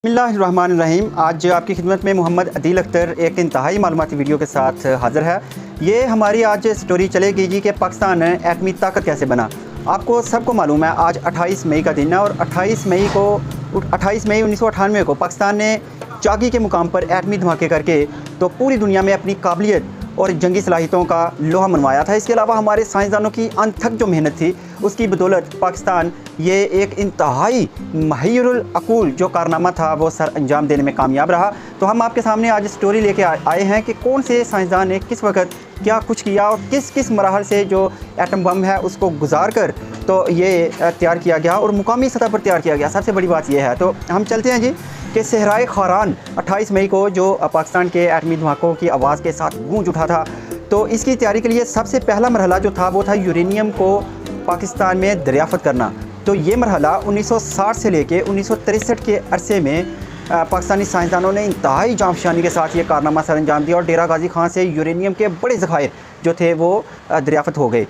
बिस्मिल्लाहिर्रहमानिर्रहीम। आज आपकी खिदमत में मोहम्मद अदील अख्तर एक इंतहाई मालूमाती वीडियो के साथ हाज़िर है। ये हमारी आज स्टोरी चलेगी जी कि पाकिस्तान एटमी ताकत कैसे बना। आपको सबको मालूम है आज 28 मई का दिन है और 28 मई 1998 को पाकिस्तान ने चाकी के मुकाम पर एटमी धमाके करके तो पूरी दुनिया में अपनी काबिलियत और जंगी सलाहियतों का लोहा मनवाया था। इसके अलावा हमारे साइंसदानों की अनथक जो मेहनत थी उसकी बदौलत पाकिस्तान ये एक इंतहाई महिरुल अकूल जो कारनामा था वो सर अंजाम देने में कामयाब रहा। तो हम आपके सामने आज स्टोरी लेके आए हैं कि कौन से साइंसदान ने किस वक्त क्या कुछ किया और किस किस मराहल से जो एटम बम है उसको गुजार कर तो ये तैयार किया गया और मुकामी सतह पर तैयार किया गया। सबसे बड़ी बात यह है। तो हम चलते हैं जी कि सहराए खारान 28 मई को जो पाकिस्तान के एटमी धमाकों की आवाज़ के साथ गूंज उठा था, तो इसकी तैयारी के लिए सबसे पहला मरहला जो था वो था यूरेनियम को पाकिस्तान में दरियाफ़त करना। तो ये मरहला 1960 से लेके 1963 के अरसे में पाकिस्तानी साइंसदानों ने इंतहाई जांफशानी के साथ ये कारनामा सर अंजाम दिया और डेरा गाजी खां से यूरेनियम के बड़े ज़खायर जो थे वो दरियाफ़त हो गए।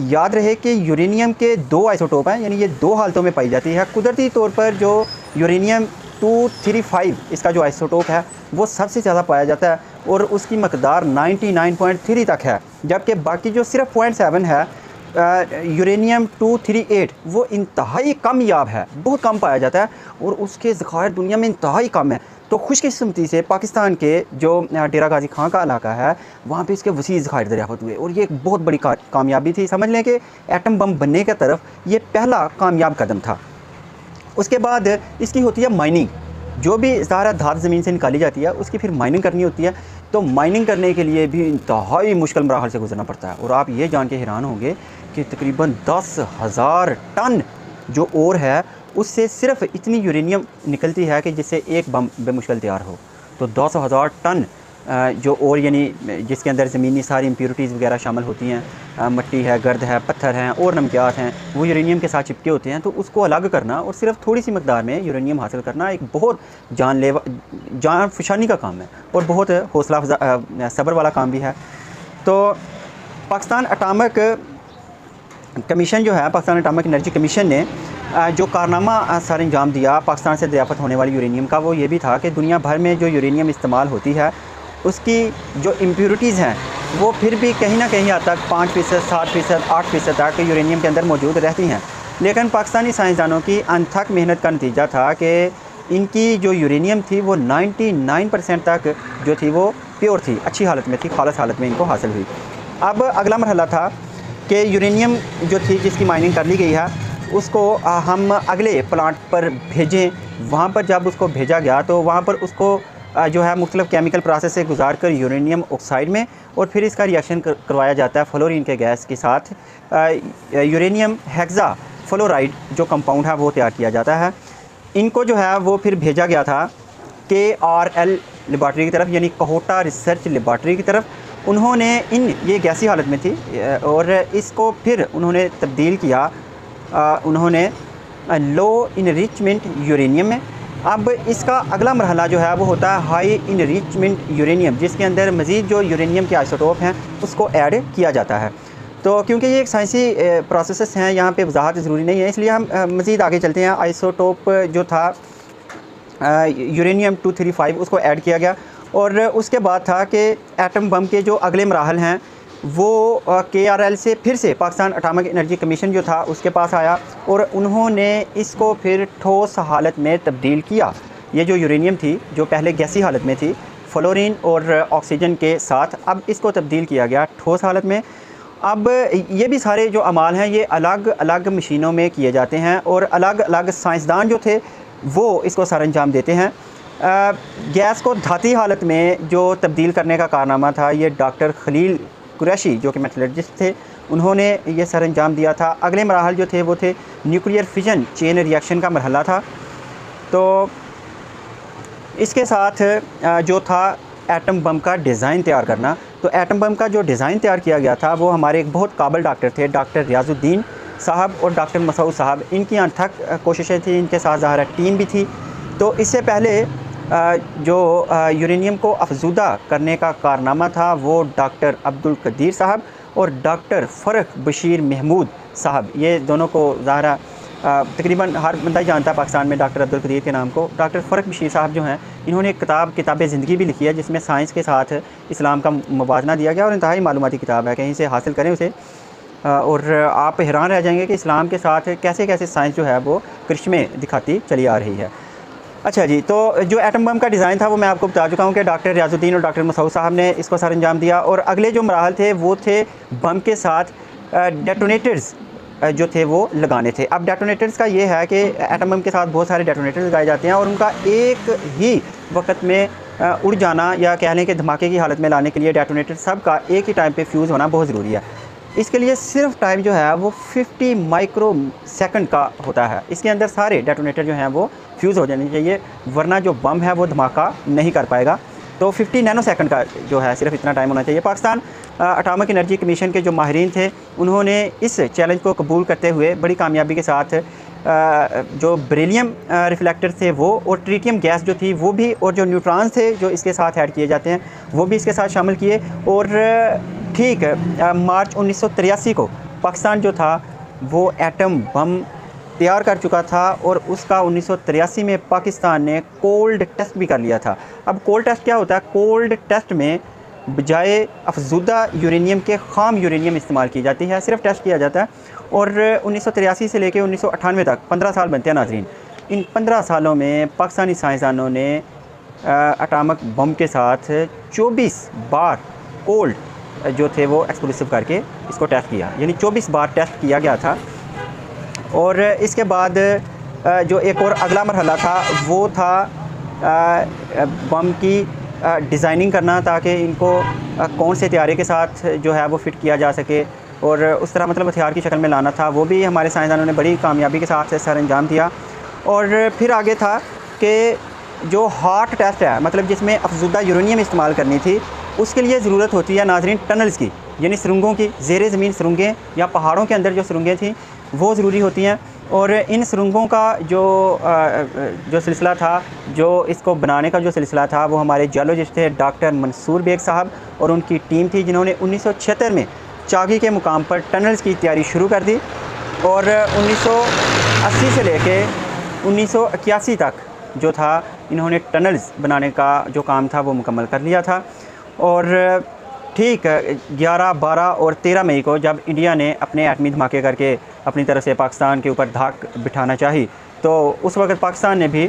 याद रहे कि यूरेनियम के दो आइसोटोप हैं, यानी ये दो हालतों में पाई जाती है। कुदरती तौर पर जो यूरेनियम 235 इसका जो आइसोटोप है वो सबसे ज़्यादा पाया जाता है और उसकी मकदार 99.3 तक है, जबकि बाकी जो सिर्फ 0.7 है यूरेनियम 238 वो इंतहाई कमयाब है, बहुत कम पाया जाता है और उसके ज़खायर दुनिया में इंतहाई कम है। तो खुशकिस्मती से पाकिस्तान के जो डेरा गाजी खां का इलाका है वहाँ पे इसके वसी ज़खायर दरियाफ़त हुए और ये एक बहुत बड़ी कामयाबी थी। समझ लें कि एटम बम बनने की तरफ ये पहला कामयाब कदम था। उसके बाद इसकी होती है माइनिंग। जो भी ज़ाहिर धात ज़मीन से निकाली जाती है उसकी फिर माइनिंग करनी होती है। तो माइनिंग करने के लिए भी इंतहाई मुश्किल मराहल से गुजरना पड़ता है और आप ये जान के हैरान होंगे कि तकरीबन 10,000 टन जो ओर है उससे सिर्फ इतनी यूरेनियम निकलती है कि जिससे एक बम बेमुश्किल तैयार हो। तो 10,000 टन जो और यानी जिसके अंदर ज़मीनी सारी इम्प्योरिटीज़ वगैरह शामिल होती हैं, मट्टी है, गर्द है, पत्थर हैं और नमकियात हैं, वो यूरेनियम के साथ चिपके होते हैं। तो उसको अलग करना और सिर्फ थोड़ी सी मकदार में यूरेनियम हासिल करना एक बहुत जान फशानी का काम है और बहुत हौसला सब्र वाला काम भी है। तो पाकिस्तान एटॉमिक कमीशन जो है, पाकिस्तान एटॉमिक एनर्जी कमीशन ने जो कारनामा सर अंजाम दिया पाकिस्तान से दरियाफ़त होने वाली यूरेनियम का, वो ये भी था कि दुनिया भर में जो यूरेनियम इस्तेमाल होती है उसकी जो इम्प्योरिटीज़ हैं वो फिर भी कहीं ना कहीं हद तक 5%, 7%, 8% तक यूरेनियम के अंदर मौजूद रहती हैं। लेकिन पाकिस्तानी साइंसदानों की अनथक मेहनत का नतीजा था कि इनकी जो यूरेनियम थी वो 99% तक जो थी वो प्योर थी, अच्छी हालत में थी, खालिस हालत में इनको हासिल हुई। अब अगला मरहला था कि यूरेनियम जो थी जिसकी माइनिंग कर ली गई है उसको हम अगले प्लांट पर भेजें। वहाँ पर जब उसको भेजा गया तो वहाँ पर उसको जो है मुख्तलिफ़ केमिकल प्रोसेस से गुजार कर यूरेनियम ऑक्साइड में और फिर इसका रिएक्शन करवाया जाता है फ्लोरीन के गैस के साथ यूरेनियम हेक्सा फ्लोराइड जो कंपाउंड है वो तैयार किया जाता है। इनको जो है वो फिर भेजा गया था KRL लेबॉर्ट्री की तरफ, यानी कोहोटा रिसर्च लेबॉर्ट्री की तरफ। उन्होंने ये गैसी हालत में थी और इसको फिर उन्होंने तब्दील किया, उन्होंने लो इनरिचमेंट यूरेनियम में। अब इसका अगला मरहला जो है वो होता है हाई इनरिचमेंट यूरेनियम, जिसके अंदर मज़ीद जो यूरेनियम के आइसोटोप हैं उसको ऐड किया जाता है। तो क्योंकि ये एक साइंसी प्रोसेस हैं, यहाँ पे वजाहत ज़रूरी नहीं है, इसलिए हम मज़ीद आगे चलते हैं। आइसोटोप जो था यूरेनियम 235 उसको ऐड किया गया और उसके बाद था कि एटम बम के जो अगले मराहल हैं वो KRL से फिर से पाकिस्तान एटॉमिक एनर्जी कमीशन जो था उसके पास आया और उन्होंने इसको फिर ठोस हालत में तब्दील किया। ये जो यूरेनियम थी जो पहले गैसी हालत में थी फ्लोरीन और ऑक्सीजन के साथ, अब इसको तब्दील किया गया ठोस हालत में। अब ये भी सारे जो अमाल हैं ये अलग अलग मशीनों में किए जाते हैं और अलग अलग साइंसदान जो थे वो इसको सर अंजाम देते हैं। गैस को धाती हालत में जो तब्दील करने का कारनामा था ये डॉक्टर खलील कुरैशी जो कि मेटलर्जिस्ट थे, उन्होंने ये सर अंजाम दिया था। अगले मराहल जो थे वो थे न्यूक्लियर फिजन चेन रिएक्शन का मरहला था। तो इसके साथ जो था एटम बम का डिज़ाइन तैयार करना। तो एटम बम का जो डिज़ाइन तैयार किया गया था वो हमारे एक बहुत काबिल डॉक्टर थे, डॉक्टर रियाजुद्दीन साहब और डॉक्टर मसूद साहब। इनकी अनथक कोशिशें थी, इनके साथ ज़ाहिर टीम भी थी। तो इससे पहले जो यूरेनियम को अफजूदा करने का कारनामा था वो डॉक्टर अब्दुल कदीर साहब और डॉक्टर फ़रख बशीर महमूद साहब, ये दोनों को ज़ाहिर तकरीबन हर बंदा ही जानता है पाकिस्तान में डॉक्टर अब्दुल कदीर के नाम को। डॉक्टर फ़रक बशीर साहब जो हैं, इन्होंने एक किताब ज़िंदगी भी लिखी है, जिसमें साइंस के साथ इस्लाम का मुवाज़ना दिया गया और इंतहाई मालूमाती किताब है, कहीं से हासिल करें उसे और आप हैरान रह जाएंगे कि इस्लाम के साथ कैसे कैसे साइंस जो है वो करिश्मे दिखाती चली आ रही है। अच्छा जी, तो जो एटम बम का डिज़ाइन था वो मैं आपको बता चुका हूँ कि डॉक्टर रियाजुद्दीन और डॉक्टर मसूद साहब ने इसको सर अंजाम दिया। और अगले जो मराहल थे वो थे बम के साथ डेटोनेटर्स जो थे वो लगाने थे। अब डेटोनेटर्स का ये है कि एटम बम के साथ बहुत सारे डेटोनेटर्स लगाए जाते हैं और उनका एक ही वक्त में उड़ जाना या कह लें कि धमाके की हालत में लाने के लिए डेटोनेटर सब का एक ही टाइम पे फ्यूज़ होना बहुत ज़रूरी है। इसके लिए सिर्फ टाइम जो है वो 50 माइक्रो सेकंड का होता है। इसके अंदर सारे डेटोनेटर जो हैं वो फ्यूज़ हो जाने चाहिए, वरना जो बम है वो धमाका नहीं कर पाएगा। तो 50 नैनो सेकंड का जो है सिर्फ इतना टाइम होना चाहिए। पाकिस्तान एटॉमिक एनर्जी कमीशन के जो माहिरीन थे, उन्होंने इस चैलेंज को कबूल करते हुए बड़ी कामयाबी के साथ जो बेरिलियम रिफ्लेक्टर थे वो और ट्रिटियम गैस जो थी वो भी, और जो न्यूट्रॉन्स थे जो इसके साथ ऐड किए जाते हैं वो भी इसके साथ शामिल किए। और ठीक मार्च 1983 को पाकिस्तान जो था वो एटम बम तैयार कर चुका था और उसका 1983 में पाकिस्तान ने कोल्ड टेस्ट भी कर लिया था। अब कोल्ड टेस्ट क्या होता है? कोल्ड टेस्ट में बजाय अफजुदा यूरेनियम के ख़ाम यूरेनियम इस्तेमाल की जाती है, सिर्फ टेस्ट किया जाता है। और 1983 से लेकर 1998 तक 15 साल बनते हैं नाज़रीन। इन 15 सालों में पाकिस्तानी साइंसदानों ने एटॉमिक बम के साथ 24 बार कोल्ड जो थे वो एक्सप्लोसिव करके इसको टेस्ट किया, यानी 24 बार टेस्ट किया गया था। और इसके बाद जो एक और अगला मरहला था वो था बम की डिज़ाइनिंग करना, ताकि इनको कौन से तैयारे के साथ जो है वो फ़िट किया जा सके और उस तरह मतलब हथियार की शक्ल में लाना था। वो भी हमारे साइंसदानों ने बड़ी कामयाबी के साथ सर अंजाम दिया। और फिर आगे था कि जो हॉट टेस्ट है, मतलब जिसमें अफजुदा यूरेनियम इस्तेमाल करनी थी, उसके लिए ज़रूरत होती है नाज़रीन टनल्स की, यानी सुरंगों की, ज़ेरे ज़मीन सुरंगें या पहाड़ों के अंदर जो सुरंगें थी वो ज़रूरी होती हैं। और इन सुरंगों का जो सिलसिला था, जो इसको बनाने का जो सिलसिला था, वो हमारे जियोलॉजिस्ट थे डॉक्टर मंसूर बेग साहब और उनकी टीम थी, जिन्होंने 1976 में चागी के मुकाम पर टनल्स की तैयारी शुरू कर दी और 1980 से लेके 1981 तक जो था इन्होंने टनल्स बनाने का जो काम था वो मुकम्मल कर लिया था। और ठीक 11, 12 और 13 मई को जब इंडिया ने अपने एटमी धमाके करके अपनी तरफ से पाकिस्तान के ऊपर धाक बिठाना चाही, तो उस वक्त पाकिस्तान ने भी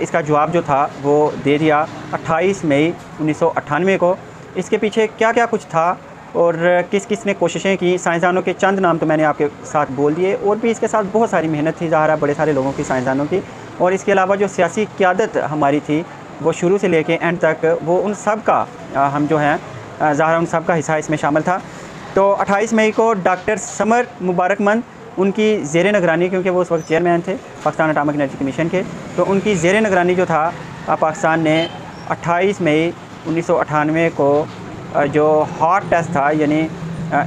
इसका जवाब जो था वो दे दिया 28 मई 1998 को। इसके पीछे क्या क्या कुछ था और किस किस ने कोशिशें की, साइंसदानों के चंद नाम तो मैंने आपके साथ बोल दिए, और भी इसके साथ बहुत सारी मेहनत थी ज़ाहिर है बड़े सारे लोगों की, साइंसदानों की। और इसके अलावा जो सियासी क़यादत हमारी थी वो शुरू से लेके एंड तक, वो उन सब का हम जो हैं ज़ाहिर उन सब का हिस्सा इसमें शामिल था। तो 28 मई को डॉक्टर समर मुबारकमंद उनकी ज़ेर निगरानी, क्योंकि वो उस वक्त चेयरमैन थे पाकिस्तान एटॉमिक एनर्जी कमीशन के, तो उनकी ज़ेर निगरानी जो था पाकिस्तान ने 28 मई 1998 को जो हॉट टेस्ट था, यानी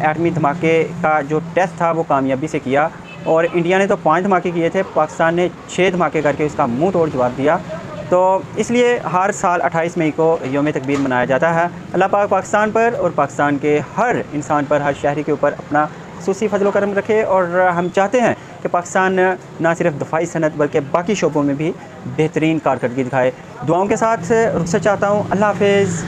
एटमी धमाके का जो टेस्ट था वो कामयाबी से किया। और इंडिया ने तो 5 धमाके किए थे, पाकिस्तान ने 6 धमाके करके उसका मुंह तोड़ जवाब दिया। तो इसलिए हर साल 28 मई को यौम तकबीर मनाया जाता है। अल्लाह पाक पाकिस्तान पर और पाकिस्तान के हर इंसान पर, हर शहरी के ऊपर अपना खुसूसी फजल करम रखे। और हम चाहते हैं कि पाकिस्तान ना सिर्फ दफ़ाई सनत बल्कि बाकी शोबों में भी बेहतरीन कारकर्दगी दिखाए। दुआओं के साथ रुखसत चाहता हूँ। अल्लाह हाफ़िज़।